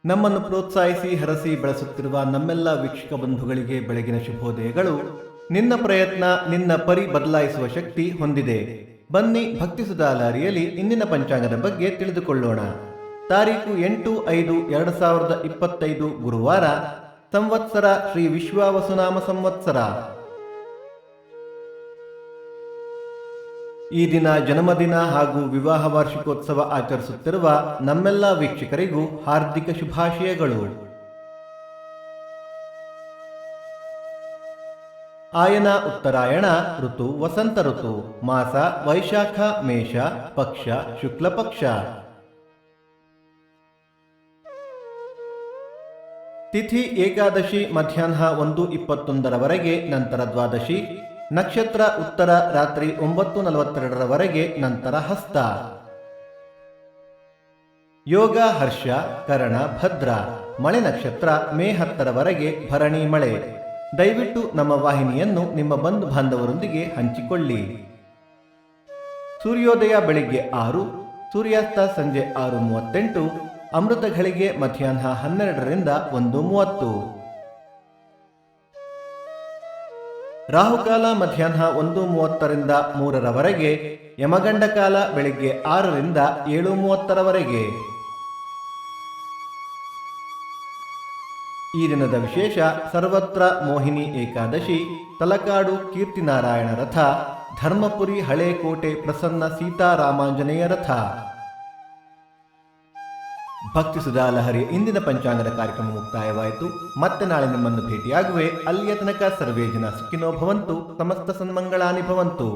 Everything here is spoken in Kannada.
ನಮ್ಮನ್ನು ಪ್ರೋತ್ಸಾಹಿಸಿ ಹರಸಿ ಬೆಳೆಸುತ್ತಿರುವ ನಮ್ಮೆಲ್ಲ ವೀಕ್ಷಕ ಬಂಧುಗಳಿಗೆ ಬೆಳಗಿನ ಶುಭೋದಯಗಳು. ನಿನ್ನ ಪ್ರಯತ್ನ ನಿನ್ನ ಪರಿ ಬದಲಾಯಿಸುವ ಶಕ್ತಿ ಹೊಂದಿದೆ. ಬನ್ನಿ ಭಕ್ತಿ ಸುಧಾ ಲಾರಿಯಲ್ಲಿ ಇಂದಿನ ಪಂಚಾಂಗದ ಬಗ್ಗೆ ತಿಳಿದುಕೊಳ್ಳೋಣ. ತಾರೀಕು 8/5/2025 ಗುರುವಾರ. ಸಂವತ್ಸರ ಶ್ರೀ ವಿಶ್ವಾವಸುನಾಮ ಸಂವತ್ಸರ. ಈ ದಿನ ಜನ್ಮದಿನ ಹಾಗೂ ವಿವಾಹ ವಾರ್ಷಿಕೋತ್ಸವ ಆಚರಿಸುತ್ತಿರುವ ನಮ್ಮೆಲ್ಲ ವೀಕ್ಷಕರಿಗೂ ಹಾರ್ದಿಕ ಶುಭಾಶಯಗಳು. ಆಯನ ಉತ್ತರಾಯಣ ಋತು ವಸಂತ ಋತು. ಮಾಸ ವೈಶಾಖ ಮೇಷ. ಪಕ್ಷ ಶುಕ್ಲ ಪಕ್ಷ. ತಿಥಿ ಏಕಾದಶಿ ಮಧ್ಯಾಹ್ನ 1:21 ನಂತರ ದ್ವಾದಶಿ. ನಕ್ಷತ್ರ ಉತ್ತರ ರಾತ್ರಿ 9:42 ನಂತರ ಹಸ್ತ. ಯೋಗ ಹರ್ಷ ಕರಣ ಭದ್ರ. ಮಳೆ ನಕ್ಷತ್ರ ಮೇ 10 ಭರಣಿ ಮಳೆ. ದಯವಿಟ್ಟು ನಮ್ಮ ವಾಹಿನಿಯನ್ನು ನಿಮ್ಮ ಬಂಧು ಬಾಂಧವರೊಂದಿಗೆ ಹಂಚಿಕೊಳ್ಳಿ. ಸೂರ್ಯೋದಯ ಬೆಳಿಗ್ಗೆ 6, ಸೂರ್ಯಾಸ್ತ ಸಂಜೆ 6:38, ಅಮೃತ ಘಳಿಗೆ ಮಧ್ಯಾಹ್ನ 12 1:30. ರಾಹುಕಾಲ ಮಧ್ಯಾಹ್ನ 1:30 3 ಯಮಗಂಡ ಕಾಲ ಬೆಳಿಗ್ಗೆ 6 7:30. ಈ ದಿನದ ವಿಶೇಷ ಸರ್ವತ್ರ ಮೋಹಿನಿ ಏಕಾದಶಿ, ತಲಕಾಡು ಕೀರ್ತಿನಾರಾಯಣ ರಥ, ಧರ್ಮಪುರಿ ಹಳೇಕೋಟೆ ಪ್ರಸನ್ನ ಸೀತಾರಾಮಾಂಜನೇಯ ರಥ. ಭಕ್ತಿ ಸುಧಾ ಲಹರಿಯ ಇಂದಿನ ಪಂಚಾಂಗದ ಕಾರ್ಯಕ್ರಮ ಮುಕ್ತಾಯವಾಯಿತು. ಮತ್ತೆ ನಾಳೆ ನಿಮ್ಮನ್ನು ಭೇಟಿಯಾಗುವೆ. ಅಲ್ಲಿಯ ತನಕ ಸರ್ವೇ ಜನ ಸುಖಿನೋ ಭವಂತು. ಸಮಸ್ತ ಸನ್ಮಂಗಳಾನಿ ಭವಂತು.